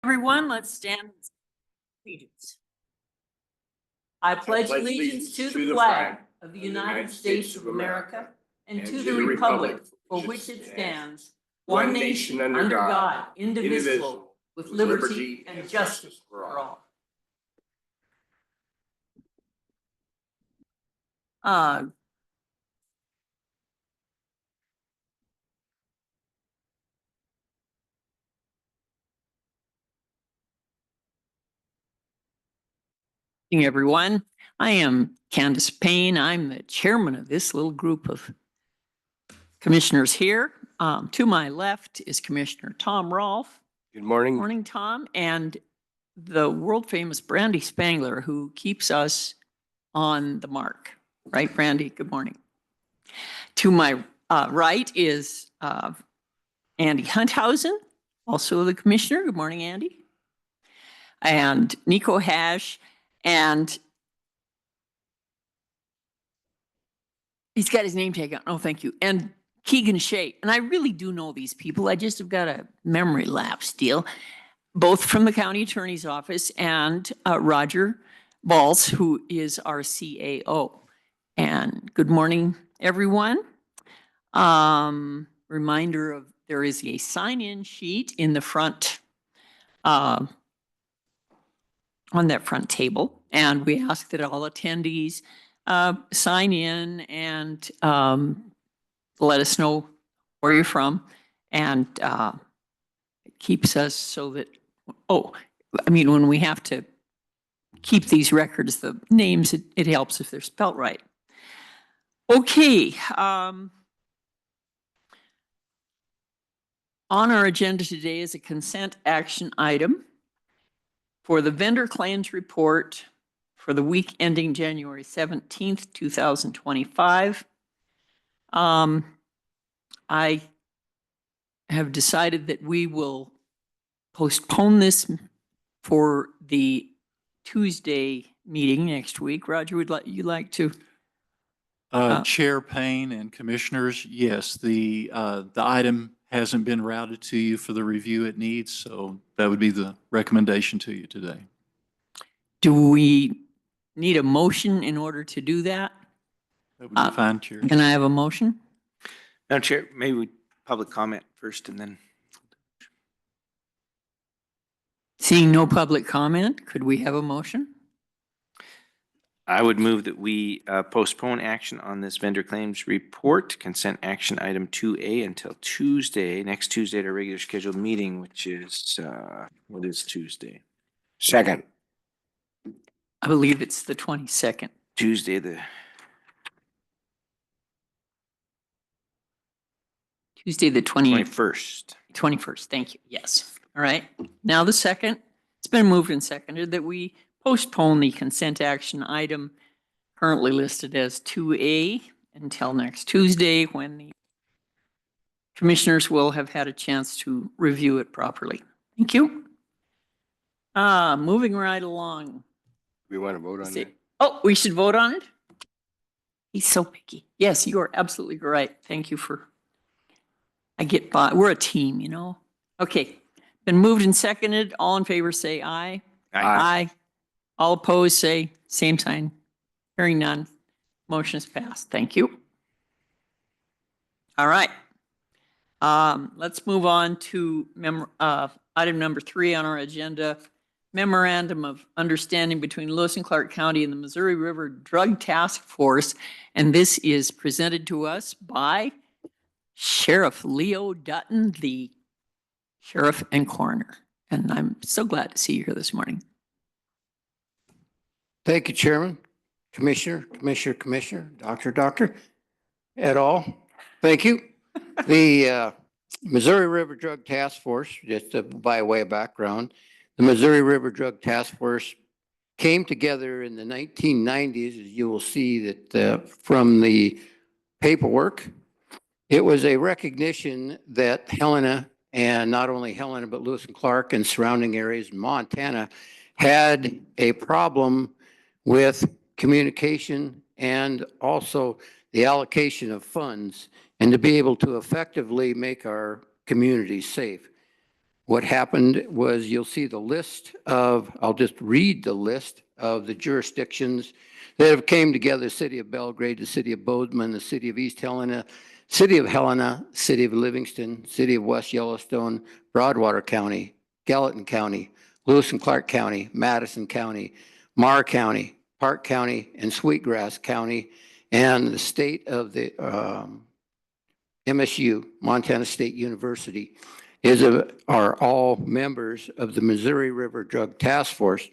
Everyone, let's stand and allegiance. I pledge allegiance to the flag of the United States of America and to the republic for which it stands, one nation under God, indivisible, with liberty and justice for all. Everyone, I am Candace Payne. I'm the chairman of this little group of commissioners here. To my left is Commissioner Tom Rolfe. Good morning. Morning, Tom. And the world famous Brandy Spangler, who keeps us on the mark. Right, Brandy? Good morning. To my right is Andy Hunthausen, also the commissioner. Good morning, Andy. And Nico Hash. And he's got his name tag on. Oh, thank you. And Keegan Shea. And I really do know these people. I just have got a memory lapse deal, both from the county attorney's office and Roger Balls, who is our CAO. And good morning, everyone. Reminder of there is a sign-in sheet in the front on that front table, and we ask that all attendees sign in and let us know where you're from, and it keeps us so that, when we have to keep these records, the names, it helps if they're spelt right. Okay. On our agenda today is a consent action item for the vendor claims report for the week ending January 17th, 2025. I have decided that we will postpone this for the Tuesday meeting next week. Roger, would you like to? Chair Payne and commissioners, yes, the item hasn't been routed to you for the review it needs, so that would be the recommendation to you today. Do we need a motion in order to do that? That would be fine, Chair. Can I have a motion? No, Chair, maybe we public comment first and then. Seeing no public comment, could we have a motion? I would move that we postpone action on this vendor claims report, consent action item 2A, until next Tuesday at our regular scheduled meeting, which is, what is Tuesday? Second. I believe it's the 22nd. Tuesday, the 21st. 21st, thank you, yes. All right, now the second, it's been moved and seconded that we postpone the consent action item currently listed as 2A until next Tuesday, when the commissioners will have had a chance to review it properly. Thank you. Moving right along. We want to vote on it? Oh, we should vote on it? He's so picky. Yes, you are absolutely right. Thank you for, I get by. We're a team, you know? Okay, been moved and seconded. All in favor say aye. Aye. All opposed say same sign. Hearing none. Motion is passed. Thank you. All right. Let's move on to item number 3 on our agenda. Memorandum of Understanding between Lewis and Clark County and the Missouri River Drug Task Force. And this is presented to us by Sheriff Leo Dutton, the Sheriff and Coroner. And I'm so glad to see you here this morning. Thank you, Chairman, Commissioner, Doctor, et al. Thank you. The Missouri River Drug Task Force, just by way of background, the Missouri River Drug Task Force came together in the 1990s, as you will see that from the paperwork. It was a recognition that Helena, and not only Helena, but Lewis and Clark and surrounding areas in Montana had a problem with communication and also the allocation of funds, and to be able to effectively make our communities safe. What happened was you'll see the list of, I'll just read the list of the jurisdictions that have came together: City of Belgrade, the City of Bozeman, the City of East Helena, City of Helena, City of Livingston, City of West Yellowstone, Broadwater County, Gallatin County, Lewis and Clark County, Madison County, Marr County, Park County, and Sweetgrass County, and the state of the MSU, Montana State University, are all members of the Missouri River Drug Task Force.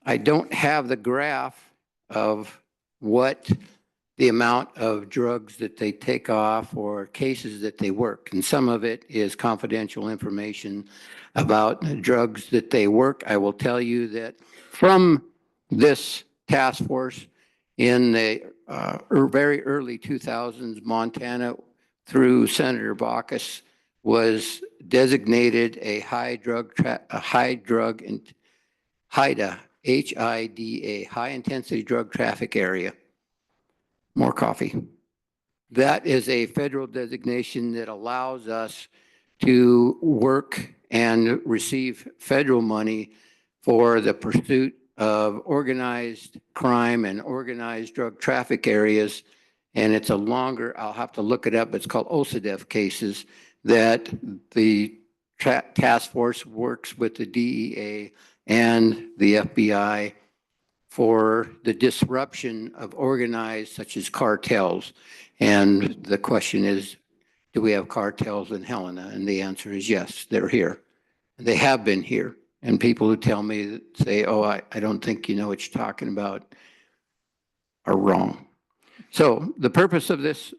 I don't have the graph of what the amount of drugs that they take off or cases that they work. And some of it is confidential information about drugs that they work. I will tell you that from this task force in the very early 2000s, Montana, through Senator Baucus, was designated a HIDA, HIDA, high intensity drug traffic area. More coffee. That is a federal designation that allows us to work and receive federal money for the pursuit of organized crime and organized drug traffic areas. And it's a longer, I'll have to look it up, it's called OCDEF cases, that the task force works with the DEA and the FBI for the disruption of organized, such as cartels. And the question is, do we have cartels in Helena? And the answer is yes, they're here. They have been here. And people who tell me, say, oh, I don't think you know what you're talking about, are wrong. So the purpose of this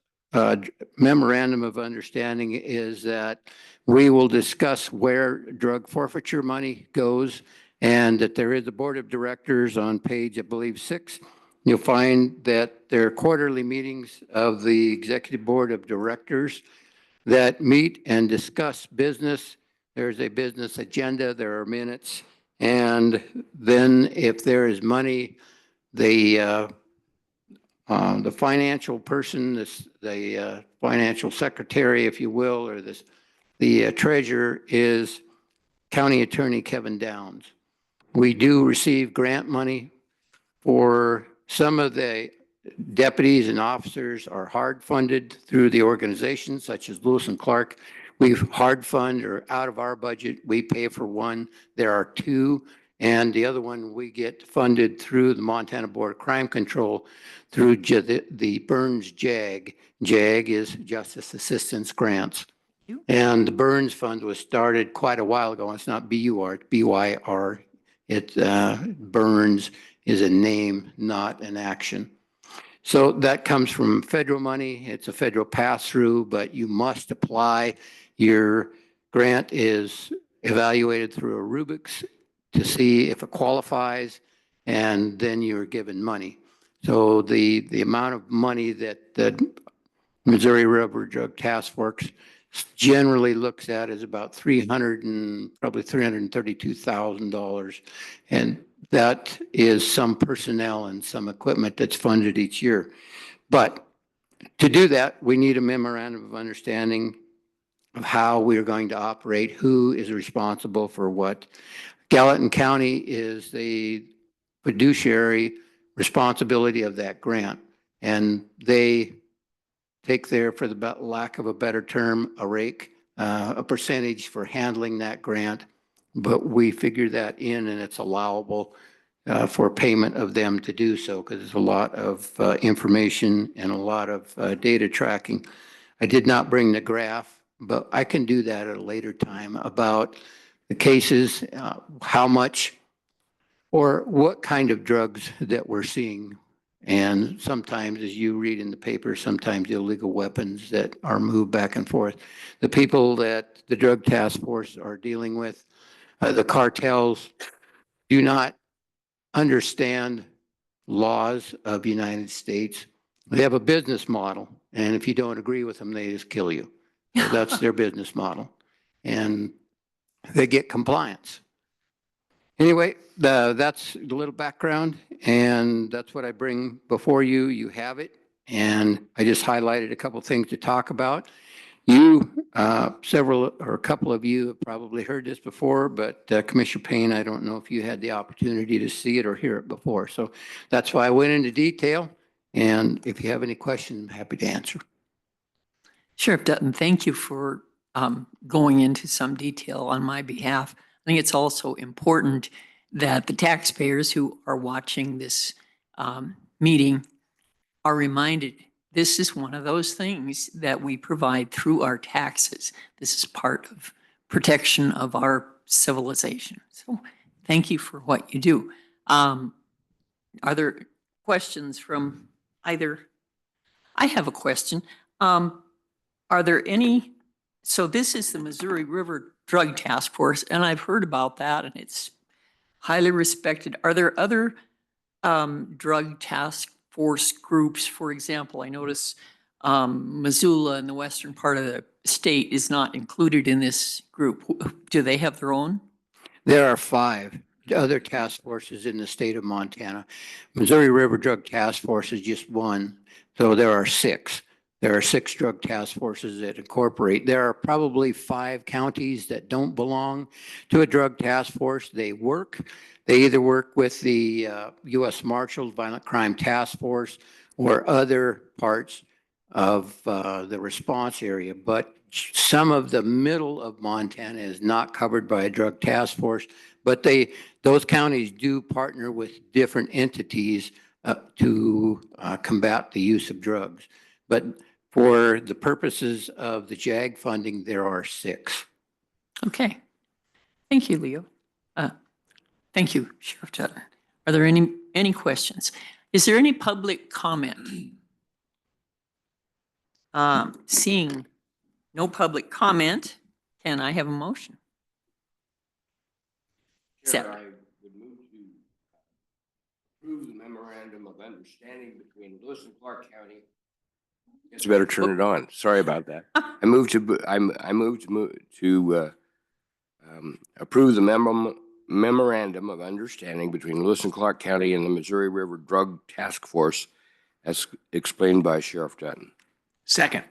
memorandum of understanding is that we will discuss where drug forfeiture money goes, and that there is a board of directors on page, I believe, 6. You'll find that there are quarterly meetings of the executive board of directors that meet and discuss business. There's a business agenda, there are minutes, and then if there is money, the financial person, the financial secretary, if you will, or the treasurer is County Attorney Kevin Downs. We do receive grant money for some of the deputies and officers are hard funded through the organization, such as Lewis and Clark. We hard fund, or out of our budget, we pay for one. There are 2, and the other one we get funded through the Montana Board of Crime Control through the Burns JAG. JAG is Justice Assistance Grants. And the Burns Fund was started quite a while ago. It's not BUR, it's BYR. Burns is a name, not an action. So that comes from federal money. It's a federal pass-through, but you must apply. Your grant is evaluated through a Rubik's to see if it qualifies, and then you're given money. So the amount of money that the Missouri River Drug Task Force generally looks at is about probably $332,000, and that is some personnel and some equipment that's funded each year. But to do that, we need a memorandum of understanding of how we are going to operate, who is responsible for what. Gallatin County is the fiduciary responsibility of that grant, and they take there, for the lack of a better term, a rake, a percentage for handling that grant, but we figure that in, and it's allowable for payment of them to do so, because there's a lot of information and a lot of data tracking. I did not bring the graph, but I can do that at a later time about the cases, how much or what kind of drugs that we're seeing. And sometimes, as you read in the paper, sometimes illegal weapons that are moved back and forth. The people that the Drug Task Force are dealing with, the cartels, do not understand laws of the United States. They have a business model, and if you don't agree with them, they just kill you. So that's their business model, and they get compliance. Anyway, that's a little background, and that's what I bring before you. You have it, and I just highlighted a couple things to talk about. Several or a couple of you have probably heard this before, but Commissioner Payne, I don't know if you had the opportunity to see it or hear it before. So that's why I went into detail. And if you have any questions, I'm happy to answer. Sheriff Dutton, thank you for going into some detail on my behalf. I think it's also important that the taxpayers who are watching this meeting are reminded this is one of those things that we provide through our taxes. This is part of protection of our civilization. So thank you for what you do. Are there questions from either? I have a question. Are there any, so this is the Missouri River Drug Task Force, and I've heard about that, and it's highly respected. Are there other drug task force groups? For example, I notice Missoula in the western part of the state is not included in this group. Do they have their own? There are 5 other task forces in the state of Montana. Missouri River Drug Task Force is just one, so there are 6. There are 6 drug task forces that incorporate. There are probably 5 counties that don't belong to a drug task force. They either work with the U.S. Marshals Violent Crime Task Force or other parts of the response area. But some of the middle of Montana is not covered by a drug task force, but those counties do partner with different entities to combat the use of drugs. But for the purposes of the JAG funding, there are 6. Okay. Thank you, Leo. Thank you, Sheriff Dutton. Are there any questions? Is there any public comment? Seeing no public comment, can I have a motion? Chair, I would move to approve the memorandum of understanding between Lewis and Clark County. It's better turn it on. Sorry about that. I move to approve the memorandum of understanding between Lewis and Clark County and the Missouri River Drug Task Force, as explained by Sheriff Dutton. Second.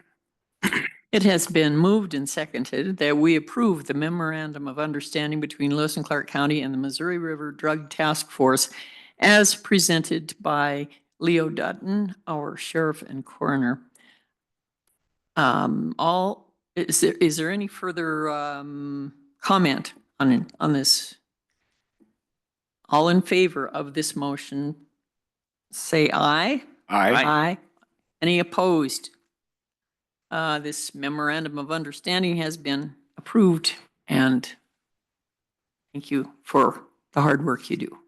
It has been moved and seconded that we approve the memorandum of understanding between Lewis and Clark County and the Missouri River Drug Task Force as presented by Leo Dutton, our sheriff and coroner. Is there any further comment on this? All in favor of this motion, say aye. Aye. Aye. Any opposed? This memorandum of understanding has been approved, and thank you for the hard work you do.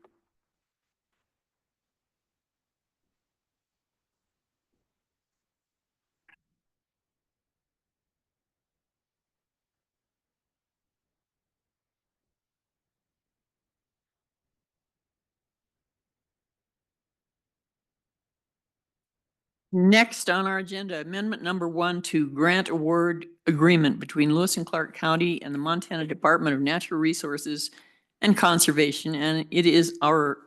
Next on our agenda, amendment number 1 to grant award agreement between Lewis and Clark County and the Montana Department of Natural Resources and Conservation. And it is our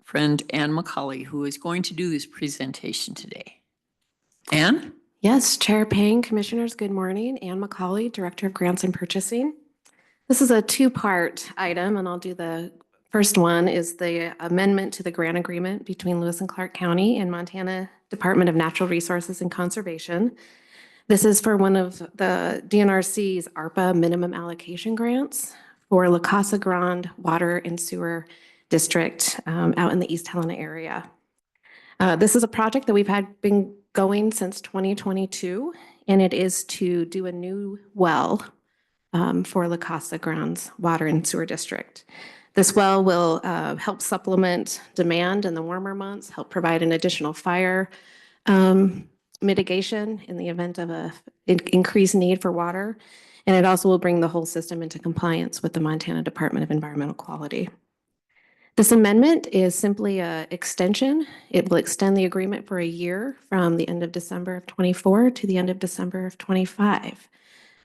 friend Ann McCauley who is going to do this presentation today. Ann? Yes, Chair Payne, Commissioners, good morning. Ann McCauley, Director of Grants and Purchasing. This is a 2-part item, and I'll do the first one is the amendment to the grant agreement between Lewis and Clark County and Montana Department of Natural Resources and Conservation. This is for one of the DNRC's ARPA minimum allocation grants for LaCasa Grande Water and Sewer District out in the East Helena area. This is a project that we've been going since 2022, and it is to do a new well for LaCasa Grande's Water and Sewer District. This well will help supplement demand in the warmer months, help provide an additional fire mitigation in the event of an increased need for water. And it also will bring the whole system into compliance with the Montana Department of Environmental Quality. This amendment is simply an extension. It will extend the agreement for a year from the end of December of 24 to the end of December of 25.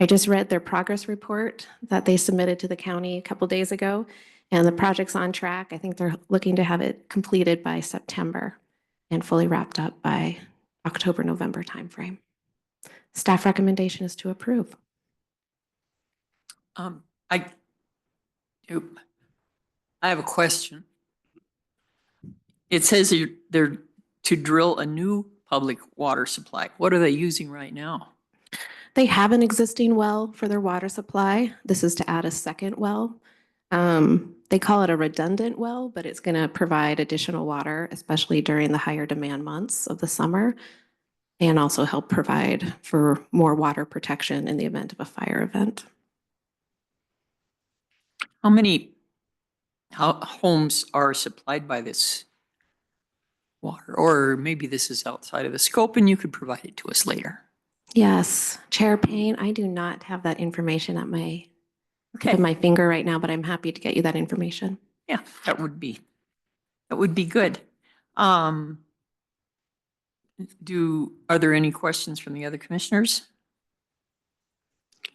I just read their progress report that they submitted to the county a couple days ago, and the project's on track. I think they're looking to have it completed by September and fully wrapped up by October, November timeframe. Staff recommendation is to approve. I, oop. I have a question. It says they're to drill a new public water supply. What are they using right now? They have an existing well for their water supply. This is to add a second well. They call it a redundant well, but it's going to provide additional water, especially during the higher demand months of the summer, and also help provide for more water protection in the event of a fire event. How many homes are supplied by this water? Or maybe this is outside of the scope and you could provide it to us later. Yes, Chair Payne, I do not have that information at my tip of my finger right now, but I'm happy to get you that information. Yeah, that would be good. Are there any questions from the other commissioners?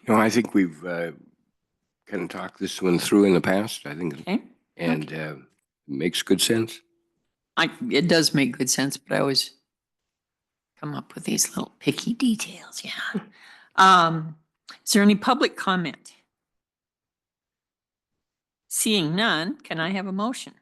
No, I think we've kind of talked this one through in the past, I think, Okay. and makes good sense. It does make good sense, but I always come up with these little picky details. Yeah. Is there any public comment? Seeing none, can I have a motion?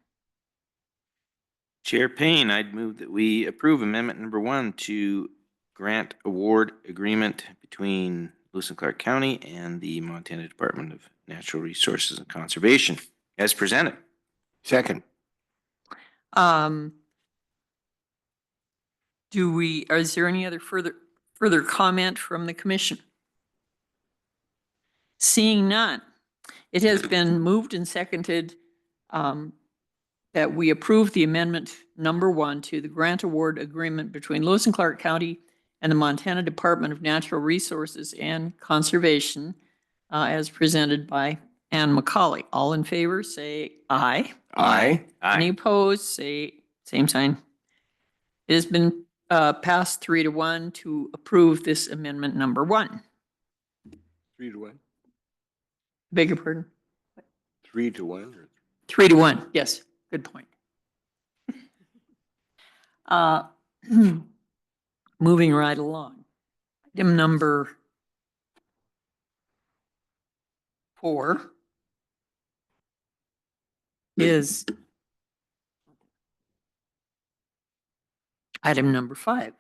Chair Payne, I'd move that we approve amendment number 1 to grant award agreement between Lewis and Clark County and the Montana Department of Natural Resources and Conservation as presented. Second. Is there any other further comment from the commission? Seeing none, it has been moved and seconded that we approve the amendment number 1 to the grant award agreement between Lewis and Clark County and the Montana Department of Natural Resources and Conservation as presented by Ann McCauley. All in favor, say aye. Aye. Any opposed, say same sign. It has been passed 3-1 to approve this amendment number 1. 3-1. Beg your pardon? 3-1. 3-1, yes, good point. Moving right along. Item number 4 is item number 5.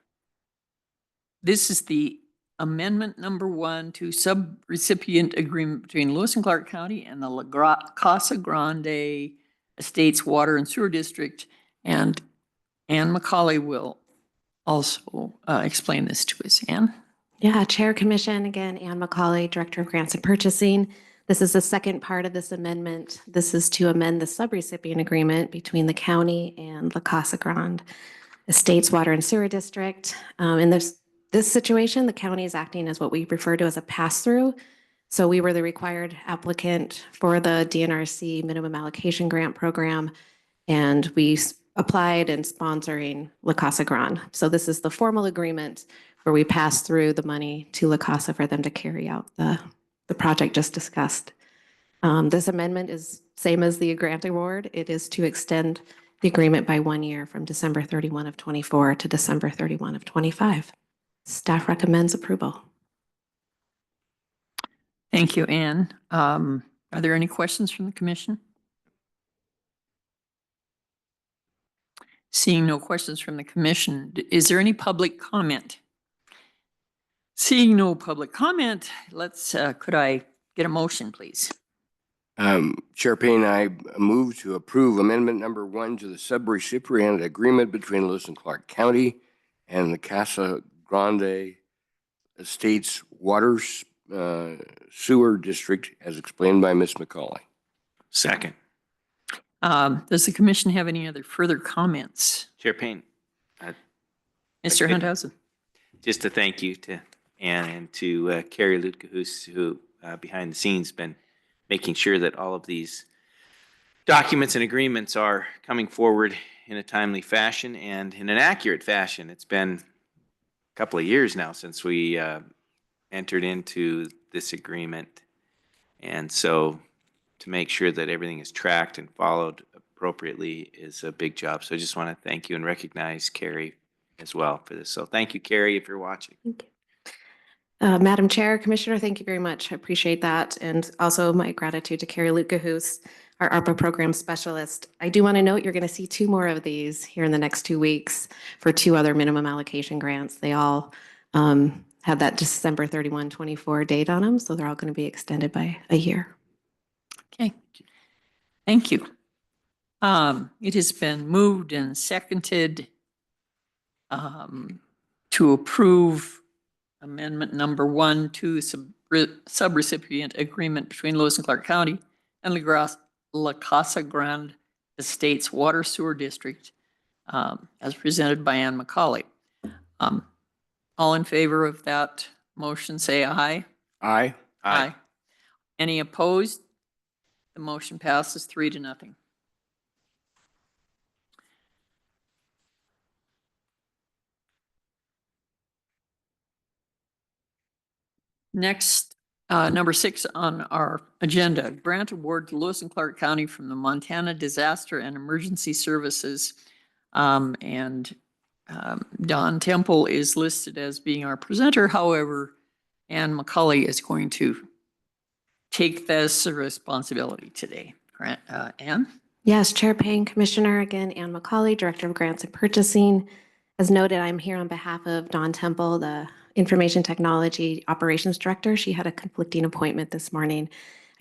This is the amendment number 1 to subrecipient agreement between Lewis and Clark County and the LaCasa Grande Estates Water and Sewer District. And Ann McCauley will also explain this to us. Ann? Yeah, Chair Commission, again, Ann McCauley, Director of Grants and Purchasing. This is the second part of this amendment. This is to amend the subrecipient agreement between the county and LaCasa Grande Estates Water and Sewer District. In this situation, the county is acting as what we refer to as a pass-through. So we were the required applicant for the DNRC Minimum Allocation Grant Program, and we applied and sponsoring LaCasa Grande. So this is the formal agreement where we pass through the money to LaCasa for them to carry out the project just discussed. This amendment is same as the grant award. It is to extend the agreement by 1 year from December 31 of 24 to December 31 of 25. Staff recommends approval. Thank you, Ann. Are there any questions from the commission? Seeing no questions from the commission, is there any public comment? Seeing no public comment, could I get a motion, please? Chair Payne, I move to approve amendment number 1 to the subrecipient agreement between Lewis and Clark County and the Casa Grande Estates Water Sewer District as explained by Ms. McCauley. Second. Does the commission have any other further comments? Chair Payne. Mr. Hunthausen. Just a thank you to Ann and to Carrie Lutkehus, who behind the scenes been making sure that all of these documents and agreements are coming forward in a timely fashion and in an accurate fashion. It's been a couple of years now since we entered into this agreement. And so to make sure that everything is tracked and followed appropriately is a big job. So I just want to thank you and recognize Carrie as well for this. So thank you, Carrie, if you're watching. Thank you. Madam Chair, Commissioner, thank you very much. I appreciate that. And also my gratitude to Carrie Luca, who's our ARPA program specialist. I do want to note you're going to see 2 more of these here in the next 2 weeks for 2 other minimum allocation grants. They all have that December 31, 24 date on them, so they're all going to be extended by a year. Okay. Thank you. It has been moved and seconded to approve amendment number 1 to subrecipient agreement between Lewis and Clark County and LaCasa Grande Estates Water Sewer District, as presented by Ann McCauley. All in favor of that motion, say aye. Aye. Aye. Any opposed? The motion passes 3-0. Next, number 6 on our agenda, grant award to Lewis and Clark County from the Montana Disaster and Emergency Services. Don Temple is listed as being our presenter. However, Ann McCauley is going to take this responsibility today. Ann? Yes, Chair Payne, Commissioner, again, Ann McCauley, Director of Grants and Purchasing. As noted, I'm here on behalf of Don Temple, the Information Technology Operations Director. She had a conflicting appointment this morning.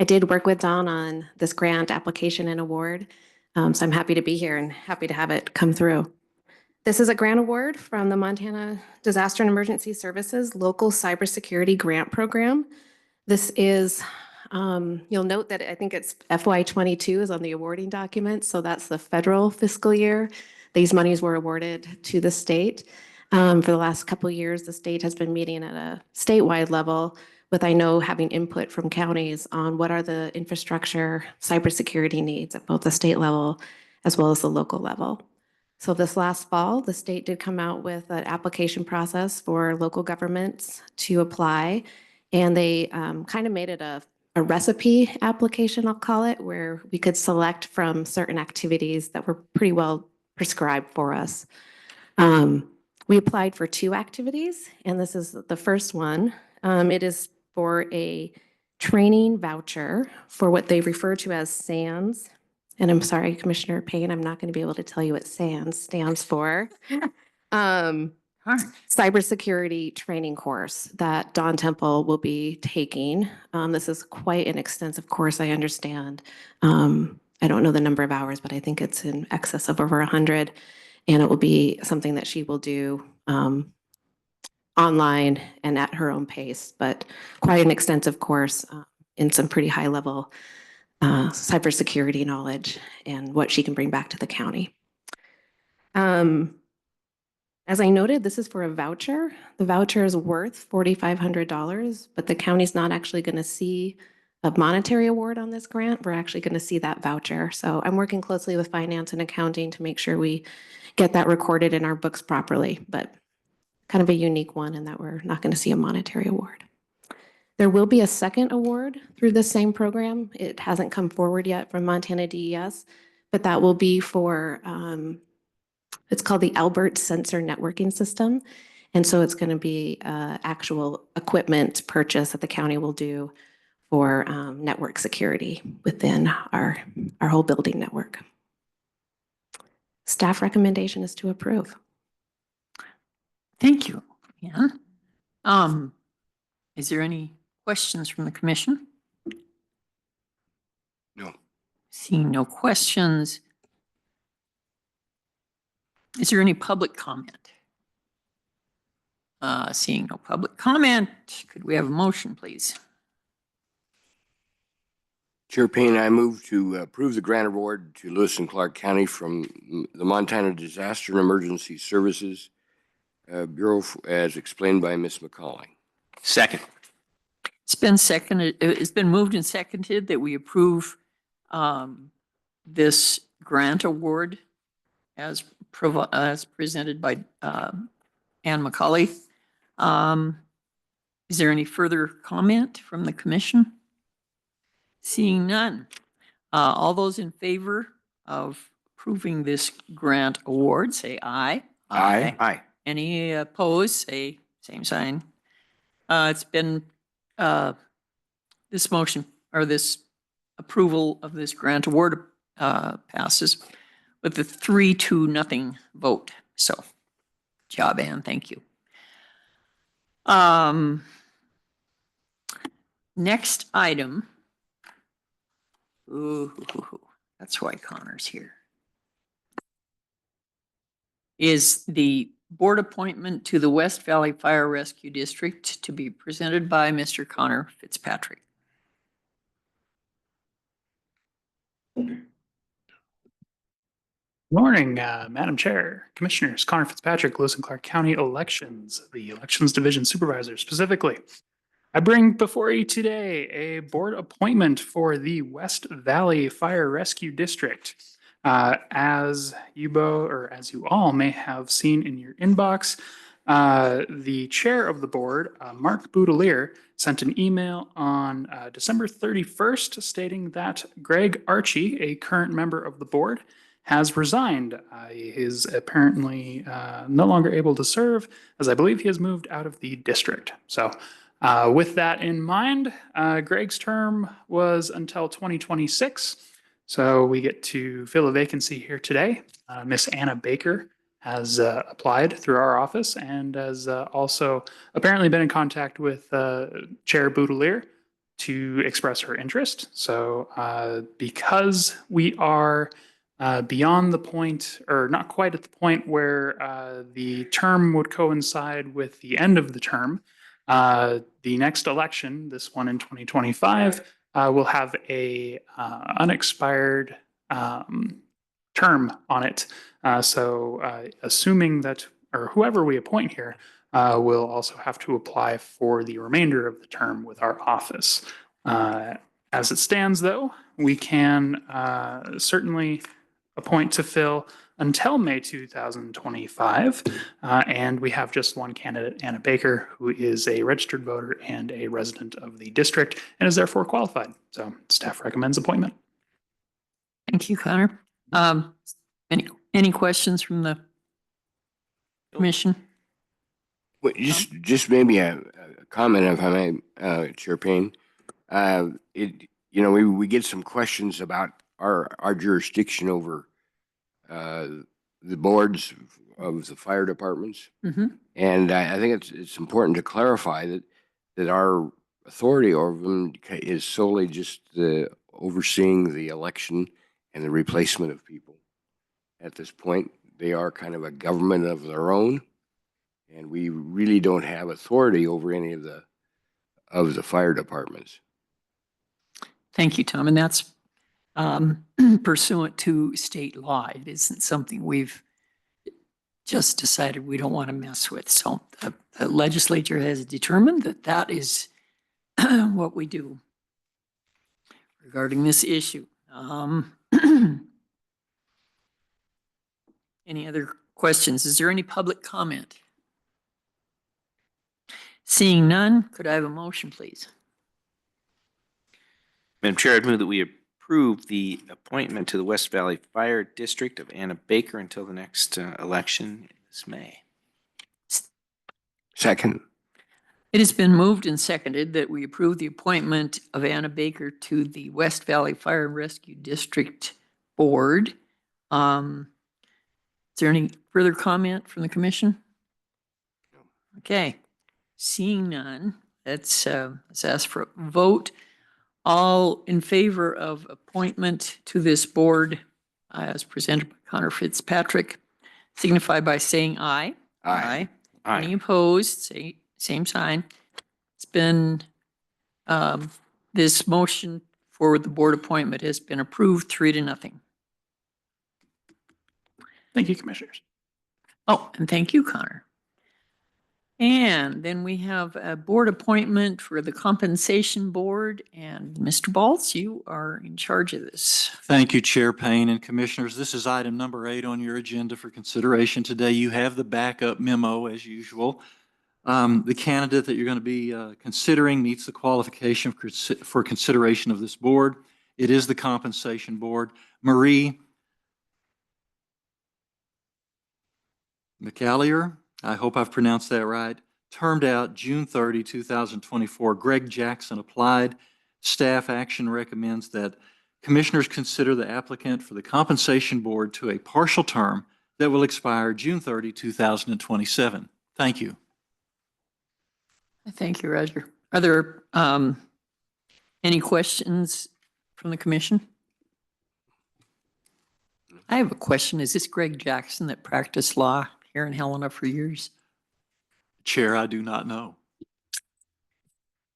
I did work with Don on this grant application and award, so I'm happy to be here and happy to have it come through. This is a grant award from the Montana Disaster and Emergency Services Local Cybersecurity Grant Program. This is, you'll note that I think it's FY22 is on the awarding document, so that's the federal fiscal year. These monies were awarded to the state. For the last couple of years, the state has been meeting at a statewide level with, I know, having input from counties on what are the infrastructure cybersecurity needs at both the state level as well as the local level. So this last fall, the state did come out with an application process for local governments to apply, and they kind of made it a recipe application, I'll call it, where we could select from certain activities that were pretty well prescribed for us. We applied for 2 activities, and this is the first one. It is for a training voucher for what they refer to as SANS. And I'm sorry, Commissioner Payne, I'm not going to be able to tell you what SANS stands for. Cybersecurity training course that Don Temple will be taking. This is quite an extensive course, I understand. I don't know the number of hours, but I think it's in excess of over 100. And it will be something that she will do online and at her own pace, but quite an extensive course in some pretty high level cybersecurity knowledge and what she can bring back to the county. As I noted, this is for a voucher. The voucher is worth $4,500, but the county's not actually going to see a monetary award on this grant. We're actually going to see that voucher. So I'm working closely with finance and accounting to make sure we get that recorded in our books properly, but kind of a unique one in that we're not going to see a monetary award. There will be a second award through the same program. It hasn't come forward yet from Montana DES, but that will be for, it's called the Albert Sensor Networking System. And so it's going to be actual equipment purchase that the county will do for network security within our whole building network. Staff recommendation is to approve. Thank you. Yeah. Is there any questions from the commission? No. Seeing no questions. Is there any public comment? Seeing no public comment, could we have a motion, please? Chair Payne, I move to approve the grant award to Lewis and Clark County from the Montana Disaster and Emergency Services Bureau as explained by Ms. McCauley. Second. It's been moved and seconded that we approve this grant award as presented by Ann McCauley. Is there any further comment from the commission? Seeing none. All those in favor of approving this grant award, say aye. Aye. Any opposed, say same sign. It's been, this motion or this approval of this grant award passes with a 3-0 vote. So, job, Ann. Thank you. Next item. Ooh, that's why Connor's here. Is the board appointment to the West Valley Fire Rescue District to be presented by Mr. Connor Fitzpatrick. Morning, Madam Chair, Commissioners, Connor Fitzpatrick, Lewis and Clark County Elections, the Elections Division Supervisor specifically. I bring before you today a board appointment for the West Valley Fire Rescue District. As you all may have seen in your inbox, the chair of the board, Mark Boudelier, sent an email on December 31st stating that Greg Archie, a current member of the board, has resigned. He is apparently no longer able to serve, as I believe he has moved out of the district. So with that in mind, Greg's term was until 2026. So we get to fill a vacancy here today. Miss Anna Baker has applied through our office and has also apparently been in contact with Chair Boudelier to express her interest. So because we are beyond the point, or not quite at the point where the term would coincide with the end of the term, the next election, this one in 2025, will have a unexpired term on it. So assuming that, or whoever we appoint here, will also have to apply for the remainder of the term with our office. As it stands, though, we can certainly appoint to fill until May 2025. And we have just one candidate, Anna Baker, who is a registered voter and a resident of the district and is therefore qualified. So staff recommends appointment. Thank you, Connor. Any questions from the commission? Well, just maybe a comment, if I may, Chair Payne. We get some questions about our jurisdiction over the boards of the fire departments. Mm-hmm. And I think it's important to clarify that our authority over them is solely just overseeing the election and the replacement of people. At this point, they are kind of a government of their own, and we really don't have authority over any of the fire departments. Thank you, Tom. And that's pursuant to state law. It isn't something we've just decided we don't want to mess with. So the legislature has determined that that is what we do regarding this issue. Any other questions? Is there any public comment? Seeing none, could I have a motion, please? Madam Chair, I'd move that we approve the appointment to the West Valley Fire District of Anna Baker until the next election this May. Second. It has been moved and seconded that we approve the appointment of Anna Baker to the West Valley Fire and Rescue District Board. Is there any further comment from the commission? Okay, seeing none, let's ask for a vote. All in favor of appointment to this board as presented by Connor Fitzpatrick, signify by saying aye. Aye. Aye. Any opposed, say same sign. It's been, this motion for the board appointment has been approved 3-0. Thank you, Commissioners. Oh, and thank you, Connor. And then we have a board appointment for the compensation board, and Mr. Baltz, you are in charge of this. Thank you, Chair Payne and Commissioners. This is item number 8 on your agenda for consideration today. You have the backup memo as usual. The candidate that you're going to be considering meets the qualification for consideration of this board. It is the compensation board. Marie McCauley, I hope I've pronounced that right, termed out June 30, 2024. Greg Jackson applied. Staff action recommends that commissioners consider the applicant for the Compensation Board to a partial term that will expire June 30, 2027. Thank you. Thank you, Roger. Are there any questions from the commission? I have a question. Is this Greg Jackson that practiced law here in Helena for years? Chair, I do not know.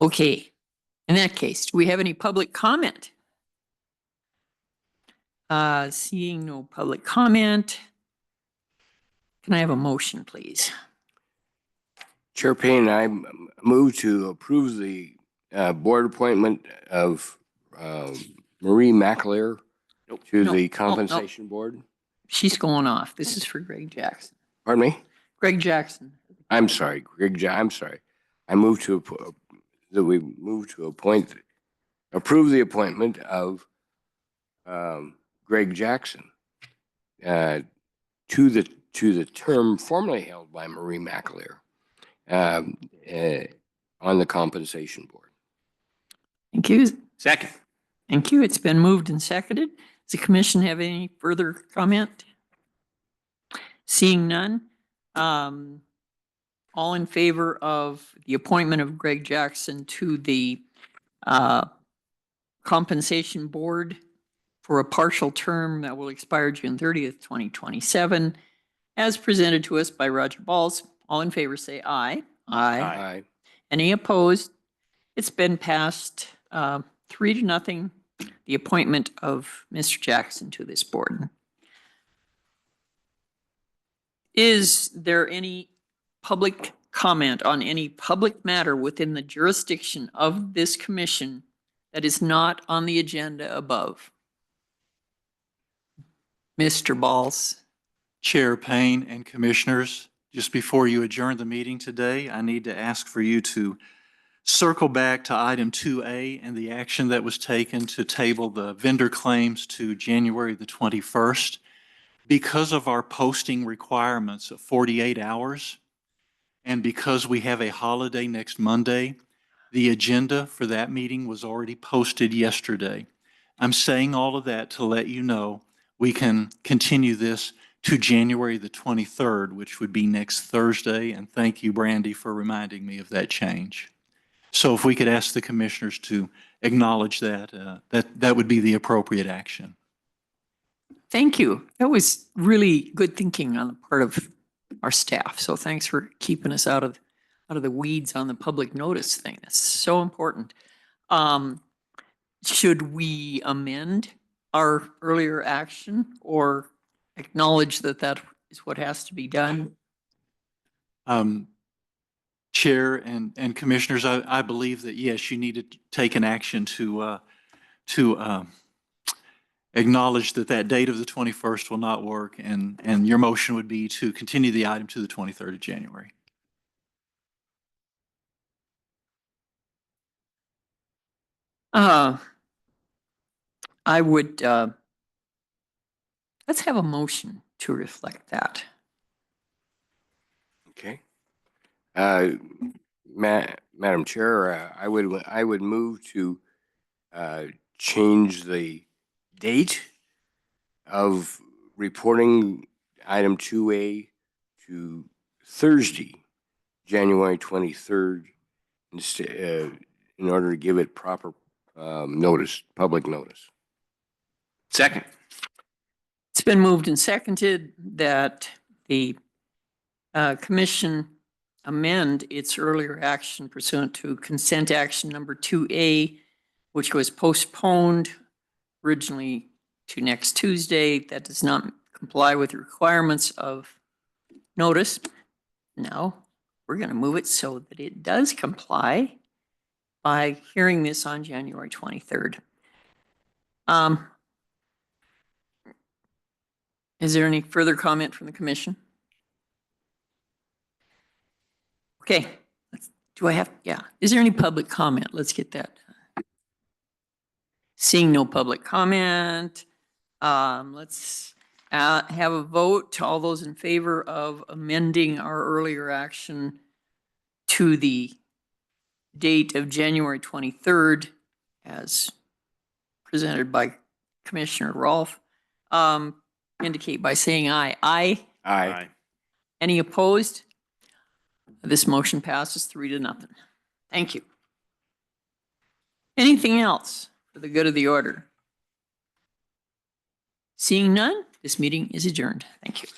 Okay. In that case, do we have any public comment? Seeing no public comment, can I have a motion, please? Chair Payne, I move to approve the board appointment of Marie McCauley to No, the no. Compensation Board. She's going off. This is for Greg Jackson. Pardon me? Greg Jackson. I'm sorry, I'm sorry. I move to, that we move to approve the appointment of Greg Jackson to the term formerly held by Marie McCauley on the Compensation Board. Thank you. Second. Thank you. It's been moved and seconded. Does the commission have any further comment? Seeing none, all in favor of the appointment of Greg Jackson to the Compensation Board for a partial term that will expire June 30th, 2027, as presented to us by Roger Balls. All in favor say aye. Aye. Any opposed? It's been passed 3-0, the appointment of Mr. Jackson to this board. Is there any public comment on any public matter within the jurisdiction of this commission that is not on the agenda above? Mr. Balls. Chair Payne and commissioners, just before you adjourn the meeting today, I need to ask for you to circle back to item 2A and the action that was taken to table the vendor claims to January the 21st. Because of our posting requirements of 48 hours, and because we have a holiday next Monday, the agenda for that meeting was already posted yesterday. I'm saying all of that to let you know we can continue this to January the 23rd, which would be next Thursday. And thank you, Grande, for reminding me of that change. So if we could ask the commissioners to acknowledge that, that would be the appropriate action. Thank you. That was really good thinking on the part of our staff. So thanks for keeping us out of the weeds on the public notice thing. That's so important. Should we amend our earlier action or acknowledge that that is what has to be done? Chair and commissioners, I believe that, yes, you need to take an action to acknowledge that that date of the 21st will not work, and your motion would be to continue the item to the 23rd of January. I would, let's have a motion to reflect that. Okay. Madam Chair, I would move to change the date of reporting item 2A to Thursday, January 23rd, in order to give it proper notice, public notice. Second. It's been moved and seconded that the commission amend its earlier action pursuant to consent action number 2A, which was postponed originally to next Tuesday. That does not comply with the requirements of notice. Now we're going to move it so that it does comply by hearing this on January 23rd. Is there any further comment from the commission? Okay, do I have, yeah. Is there any public comment? Let's get that. Seeing no public comment, let's have a vote. All those in favor of amending our earlier action to the date of January 23rd as presented by Commissioner Rolfe, indicate by saying aye. Aye. Aye. Any opposed? This motion passes 3-0. Thank you. Anything else for the good of the order? Seeing none, this meeting is adjourned. Thank you.